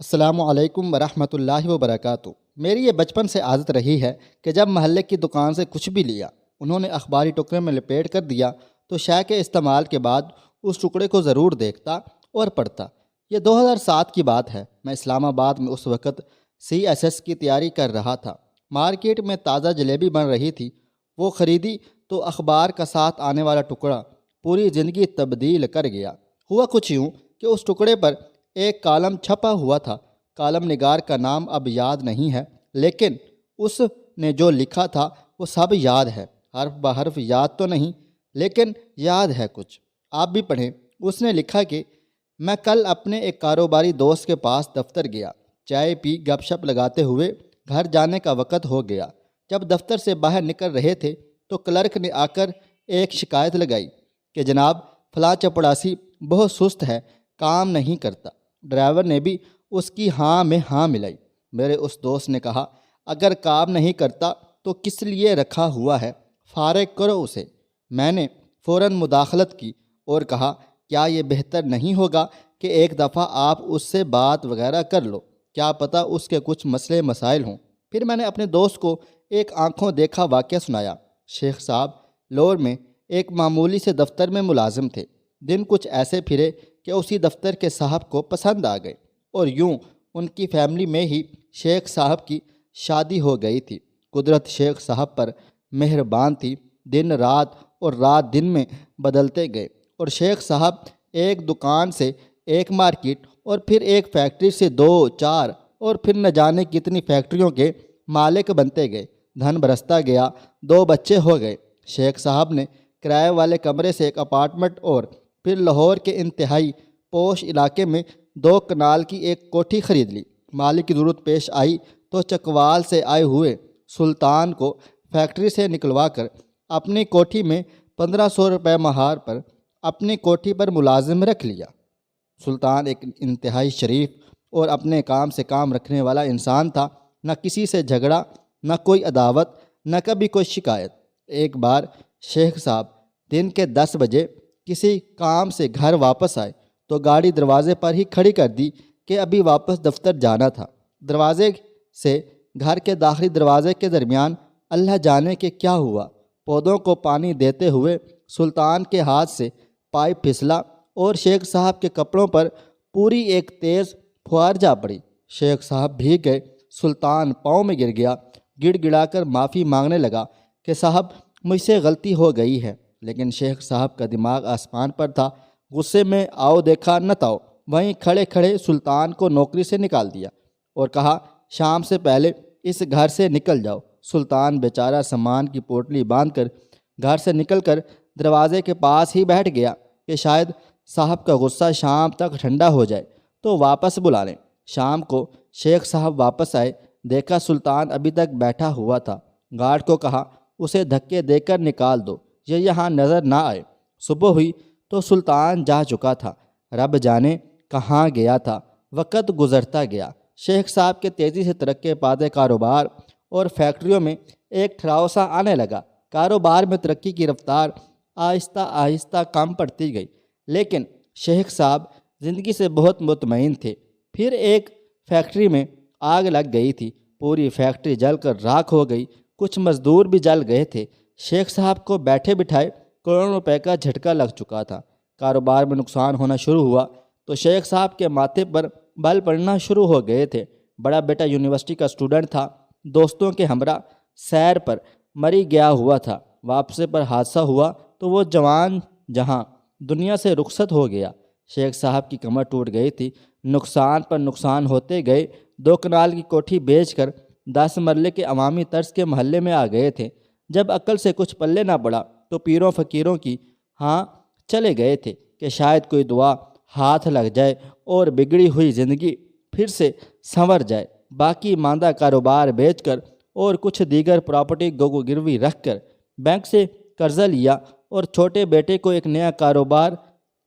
السلام علیکم ورحمۃ اللہ وبرکاتہ۔ میری یہ بچپن سے عادت رہی ہے کہ جب محلے کی دکان سے کچھ بھی لیا، انہوں نے اخباری ٹکڑے میں لپیٹ کر دیا تو شے کے استعمال کے بعد اس ٹکڑے کو ضرور دیکھتا اور پڑھتا۔ یہ 2007 کی بات ہے۔ میں اسلام آباد میں اس وقت CSS کی تیاری کر رہا تھا۔ مارکیٹ میں تازہ جلیبی بن رہی تھی، وہ خریدی تو اخبار کا ساتھ آنے والا ٹکڑا پوری زندگی تبدیل کر گیا۔ ہوا کچھ یوں کہ اس ٹکڑے پر ایک کالم چھپا ہوا تھا۔ کالم نگار کا نام اب یاد نہیں ہے، لیکن اس نے جو لکھا تھا وہ سب یاد ہے، حرف بحرف یاد تو نہیں لیکن یاد ہے کچھ۔ آپ بھی پڑھیں۔ اس نے لکھا کہ میں کل اپنے ایک کاروباری دوست کے پاس دفتر گیا، چائے پی، گپ شپ لگاتے ہوئے گھر جانے کا وقت ہو گیا۔ جب دفتر سے باہر نکل رہے تھے تو کلرک نے آ کر ایک شکایت لگائی کہ جناب فلاں چپڑاسی بہت سست ہے، کام نہیں کرتا۔ ڈرائیور نے بھی اس کی ہاں میں ہاں ملائی۔ میرے اس دوست نے کہا اگر کام نہیں کرتا تو کس لیے رکھا ہوا ہے، فارغ کرو اسے۔ میں نے فوراً مداخلت کی اور کہا کیا یہ بہتر نہیں ہوگا کہ ایک دفعہ آپ اس سے بات وغیرہ کر لو، کیا پتہ اس کے کچھ مسئلے مسائل ہوں۔ پھر میں نے اپنے دوست کو ایک آنکھوں دیکھا واقعہ سنایا۔ شیخ صاحب لور میں ایک معمولی سے دفتر میں ملازم تھے۔ دن کچھ ایسے پھرے کہ اسی دفتر کے صاحب کو پسند آ گئے اور یوں ان کی فیملی میں ہی شیخ صاحب کی شادی ہو گئی تھی۔ قدرت شیخ صاحب پر مہربان تھی، دن رات اور رات دن میں بدلتے گئے اور شیخ صاحب ایک دکان سے ایک مارکیٹ اور پھر ایک فیکٹری سے 2 4 اور پھر نہ جانے کتنی فیکٹریوں کے مالک بنتے گئے۔ دھن برستا گیا، 2 بچے ہو گئے۔ شیخ صاحب نے کرائے والے کمرے سے ایک اپارٹمنٹ اور پھر لاہور کے انتہائی پوش علاقے میں 2 کنال کی ایک کوٹھی خرید لی۔ مالک کی ضرورت پیش آئی تو چکوال سے آئے ہوئے سلطان کو فیکٹری سے نکلوا کر اپنی کوٹھی میں 1500 روپے مہار پر اپنی کوٹھی پر ملازم رکھ لیا۔ سلطان ایک انتہائی شریف اور اپنے کام سے کام رکھنے والا انسان تھا، نہ کسی سے جھگڑا، نہ کوئی عداوت، نہ کبھی کوئی شکایت۔ ایک بار شیخ صاحب دن کے 10 بجے کسی کام سے گھر واپس آئے تو گاڑی دروازے پر ہی کھڑی کر دی کہ ابھی واپس دفتر جانا تھا۔ دروازے سے گھر کے داخلی دروازے کے درمیان اللہ جانے کہ کیا ہوا۔ پودوں کو پانی دیتے ہوئے سلطان کے ہاتھ سے پائپ پھسلا اور شیخ صاحب کے کپڑوں پر پوری ایک تیز پھوار جا پڑی۔ شیخ صاحب بھیگ گئے۔ سلطان پاؤں میں گر گیا، گڑ گڑا کر معافی مانگنے لگا کہ صاحب مجھ سے غلطی ہو گئی ہے، لیکن شیخ صاحب کا دماغ آسمان پر تھا۔ غصے میں آؤ دیکھا نہ تاؤ، وہیں کھڑے کھڑے سلطان کو نوکری سے نکال دیا اور کہا شام سے پہلے اس گھر سے نکل جاؤ۔ سلطان بیچارہ سامان کی پوٹلی باندھ کر گھر سے نکل کر دروازے کے پاس ہی بیٹھ گیا کہ شاید صاحب کا غصہ شام تک ٹھنڈا ہو جائے تو واپس بلا لیں۔ شام کو شیخ صاحب واپس آئے، دیکھا سلطان ابھی تک بیٹھا ہوا تھا۔ گارڈ کو کہا اسے دھکے دے کر نکال دو، یہ یہاں نظر نہ آئے۔ صبح ہوئی تو سلطان جا چکا تھا، رب جانے کہاں گیا تھا۔ وقت گزرتا گیا۔ شیخ صاحب کے تیزی سے ترقی پاتے کاروبار اور فیکٹریوں میں ایک ٹھہراؤ سا آنے لگا۔ کاروبار میں ترقی کی رفتار آہستہ آہستہ کم پڑتی گئی، لیکن شیخ صاحب زندگی سے بہت مطمئن تھے۔ پھر ایک فیکٹری میں آگ لگ گئی تھی، پوری فیکٹری جل کر راکھ ہو گئی، کچھ مزدور بھی جل گئے تھے۔ شیخ صاحب کو بیٹھے بٹھائے کروڑوں روپے کا جھٹکا لگ چکا تھا۔ کاروبار میں نقصان ہونا شروع ہوا تو شیخ صاحب کے ماتھے پر بل پڑنا شروع ہو گئے تھے۔ بڑا بیٹا یونیورسٹی کا اسٹوڈنٹ تھا، دوستوں کے ہمراہ سیر پر مری گیا ہوا تھا۔ واپسی پر حادثہ ہوا تو وہ جوان جہاں دنیا سے رخصت ہو گیا۔ شیخ صاحب کی کمر ٹوٹ گئی تھی۔ نقصان پر نقصان ہوتے گئے۔ 2 کنال کی کوٹھی بیچ کر 10 مرلے کے عوامی طرز کے محلے میں آ گئے تھے۔ جب عقل سے کچھ پلے نہ پڑا تو پیروں فقیروں کی ہاں چلے گئے تھے کہ شاید کوئی دعا ہاتھ لگ جائے اور بگڑی ہوئی زندگی پھر سے سنور جائے۔ باقی ماندہ کاروبار بیچ کر اور کچھ دیگر پراپرٹی گو گروی رکھ کر بینک سے قرضہ لیا اور چھوٹے بیٹے کو ایک نیا کاروبار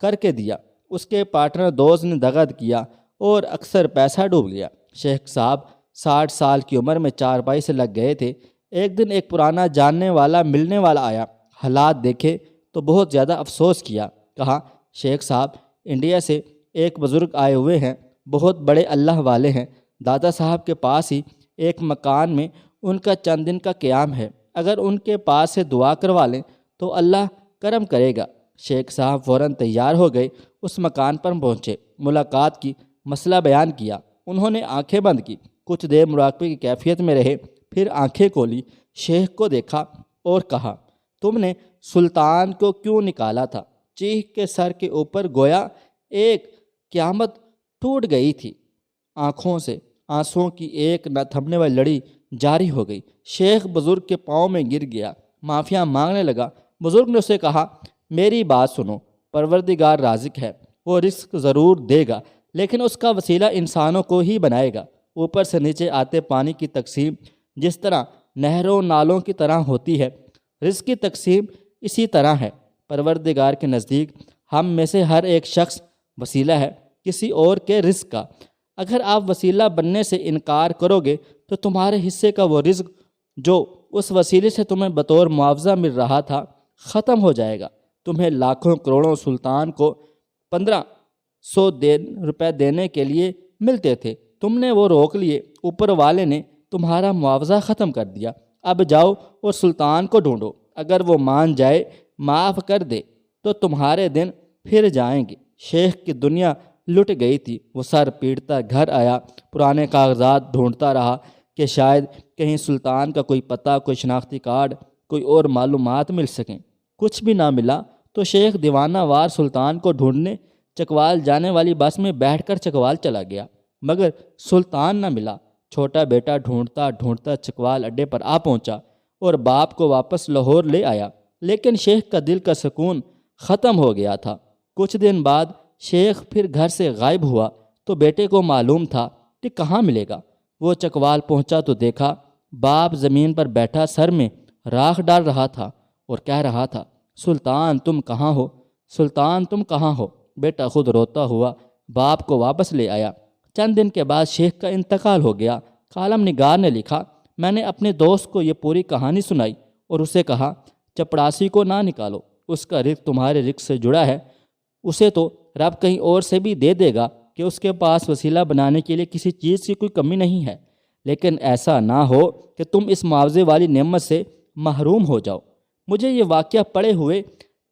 کر کے دیا۔ اس کے پارٹنر دوست نے دغد کیا اور اکثر پیسہ ڈوب گیا۔ شیخ صاحب 60 سال کی عمر میں چارپائی سے لگ گئے تھے۔ ایک دن ایک پرانا جاننے والا ملنے والا آیا، حالات دیکھے تو بہت زیادہ افسوس کیا۔ کہا شیخ صاحب انڈیا سے ایک بزرگ آئے ہوئے ہیں، بہت بڑے اللہ والے ہیں۔ دادا صاحب کے پاس ہی ایک مکان میں ان کا چند دن کا قیام ہے، اگر ان کے پاس سے دعا کروا لیں تو اللہ کرم کرے گا۔ شیخ صاحب فوراً تیار ہو گئے، اس مکان پر پہنچے، ملاقات کی، مسئلہ بیان کیا۔ انہوں نے آنکھیں بند کی، کچھ دیر مراقبے کی کیفیت میں رہے، پھر آنکھیں کھولی، شیخ کو دیکھا اور کہا، تم نے سلطان کو کیوں نکالا تھا؟ چیخ کے سر کے اوپر گویا ایک قیامت ٹوٹ گئی تھی۔ آنکھوں سے آنسوؤں کی ایک نہ تھمنے والی لڑی جاری ہو گئی۔ شیخ بزرگ کے پاؤں میں گر گیا، معافیاں مانگنے لگا۔ بزرگ نے اسے کہا، میری بات سنو، پروردگار رازق ہے، وہ رزق ضرور دے گا، لیکن اس کا وسیلہ انسانوں کو ہی بنائے گا۔ اوپر سے نیچے آتے پانی کی تقسیم جس طرح نہروں نالوں کی طرح ہوتی ہے، رزق کی تقسیم اسی طرح ہے۔ پروردگار کے نزدیک ہم میں سے ہر ایک شخص وسیلہ ہے کسی اور کے رزق کا۔ اگر آپ وسیلہ بننے سے انکار کرو گے تو تمہارے حصے کا وہ رزق جو اس وسیلے سے تمہیں بطور معاوضہ مل رہا تھا ختم ہو جائے گا۔ تمہیں لاکھوں کروڑوں سلطان کو 1500 روپے دینے کے لیے ملتے تھے، تم نے وہ روک لیے، اوپر والے نے تمہارا معاوضہ ختم کر دیا۔ اب جاؤ اور سلطان کو ڈھونڈو، اگر وہ مان جائے، معاف کر دے تو تمہارے دن پھر جائیں گے۔ شیخ کی دنیا لٹ گئی تھی، وہ سر پیٹتا گھر آیا، پرانے کاغذات ڈھونڈتا رہا کہ شاید کہیں سلطان کا کوئی پتہ، کوئی شناختی کارڈ، کوئی اور معلومات مل سکیں۔ کچھ بھی نہ ملا تو شیخ دیوانہ وار سلطان کو ڈھونڈنے چکوال جانے والی بس میں بیٹھ کر چکوال چلا گیا، مگر سلطان نہ ملا۔ چھوٹا بیٹا ڈھونڈتا ڈھونڈتا چکوال اڈے پر آ پہنچا اور باپ کو واپس لاہور لے آیا، لیکن شیخ کا دل کا سکون ختم ہو گیا تھا۔ کچھ دن بعد شیخ پھر گھر سے غائب ہوا تو بیٹے کو معلوم تھا کہ کہاں ملے گا۔ وہ چکوال پہنچا تو دیکھا باپ زمین پر بیٹھا سر میں راکھ ڈال رہا تھا اور کہہ رہا تھا، سلطان تم کہاں ہو؟ سلطان تم کہاں ہو؟ بیٹا خود روتا ہوا باپ کو واپس لے آیا۔ چند دن کے بعد شیخ کا انتقال ہو گیا۔ کالم نگار نے لکھا، میں نے اپنے دوست کو یہ پوری کہانی سنائی اور اسے کہا، چپڑاسی کو نہ نکالو، اس کا رزق تمہارے رزق سے جڑا ہے، اسے تو رب کہیں اور سے بھی دے دے گا کہ اس کے پاس وسیلہ بنانے کے لیے کسی چیز کی کوئی کمی نہیں ہے، لیکن ایسا نہ ہو کہ تم اس معاوضے والی نعمت سے محروم ہو جاؤ۔ مجھے یہ واقعہ پڑے ہوئے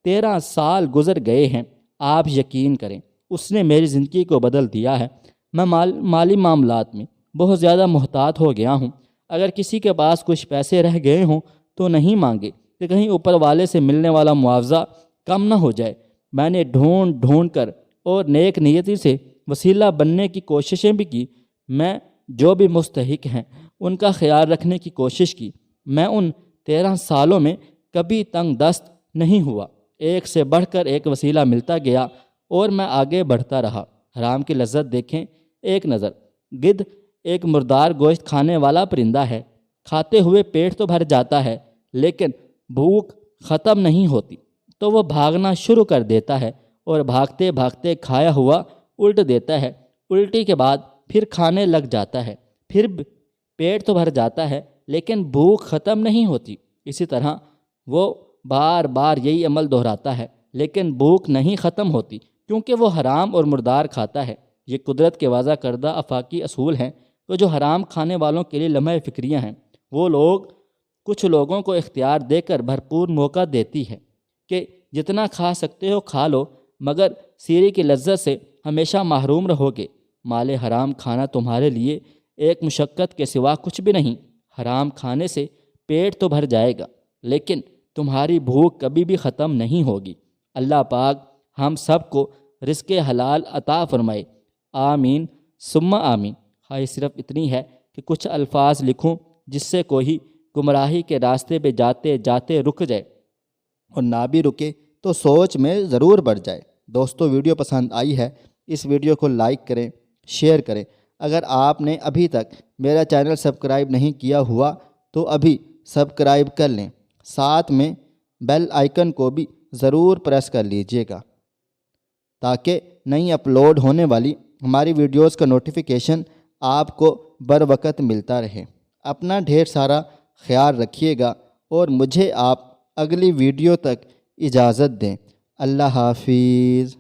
13 سال گزر گئے ہیں، آپ یقین کریں اس نے میری زندگی کو بدل دیا ہے۔ میں مالی معاملات میں بہت زیادہ محتاط ہو گیا ہوں، اگر کسی کے پاس کچھ پیسے رہ گئے ہوں تو نہیں مانگے کہ کہیں اوپر والے سے ملنے والا معاوضہ کم نہ ہو جائے۔ میں نے ڈھونڈ کر اور نیک نیتی سے وسیلہ بننے کی کوششیں بھی کی، میں جو بھی مستحق ہیں ان کا خیال رکھنے کی کوشش کی۔ میں ان 13 سالوں میں کبھی تنگ دست نہیں ہوا، ایک سے بڑھ کر ایک وسیلہ ملتا گیا اور میں آگے بڑھتا رہا۔ حرام کی لذت دیکھیں ایک نظر۔ گدھ ایک مردار گوشت کھانے والا پرندہ ہے، کھاتے ہوئے پیٹ تو بھر جاتا ہے لیکن بھوک ختم نہیں ہوتی، تو وہ بھاگنا شروع کر دیتا ہے اور بھاگتے بھاگتے کھایا ہوا الٹ دیتا ہے، الٹی کے بعد پھر کھانے لگ جاتا ہے، پھر پیٹ تو بھر جاتا ہے لیکن بھوک ختم نہیں ہوتی۔ اسی طرح وہ بار بار یہی عمل دہراتا ہے لیکن بھوک نہیں ختم ہوتی، کیونکہ وہ حرام اور مردار کھاتا ہے۔ یہ قدرت کے وضع کردہ آفاقی اصول ہیں، تو جو حرام کھانے والوں کے لیے لمحہ فکریاں ہیں، وہ لوگ کچھ لوگوں کو اختیار دے کر بھرپور موقع دیتی ہے کہ جتنا کھا سکتے ہو کھا لو، مگر سیری کی لذت سے ہمیشہ محروم رہو گے۔ مال حرام کھانا تمہارے لیے ایک مشقت کے سوا کچھ بھی نہیں۔ حرام کھانے سے پیٹ تو بھر جائے گا لیکن تمہاری بھوک کبھی بھی ختم نہیں ہوگی۔ اللہ پاک ہم سب کو رزق حلال عطا فرمائے، آمین ثم آمین۔ خواہش صرف اتنی ہے کہ کچھ الفاظ لکھوں جس سے کوئی گمراہی کے راستے پہ جاتے جاتے رک جائے، اور نہ بھی رکے تو سوچ میں ضرور بڑھ جائے۔ دوستو، ویڈیو پسند آئی ہے، اس ویڈیو کو لائک کریں، شیئر کریں۔ اگر آپ نے ابھی تک میرا چینل سبسکرائب نہیں کیا ہوا تو ابھی سبسکرائب کر لیں، ساتھ میں بیل آئیکن کو بھی ضرور پریس کر لیجئے گا تاکہ نئی اپلوڈ ہونے والی ہماری ویڈیوز کا نوٹیفیکیشن آپ کو بر وقت ملتا رہے۔ اپنا ڈھیر سارا خیال رکھیے گا اور مجھے آپ اگلی ویڈیو تک اجازت دیں۔ اللہ حافظ۔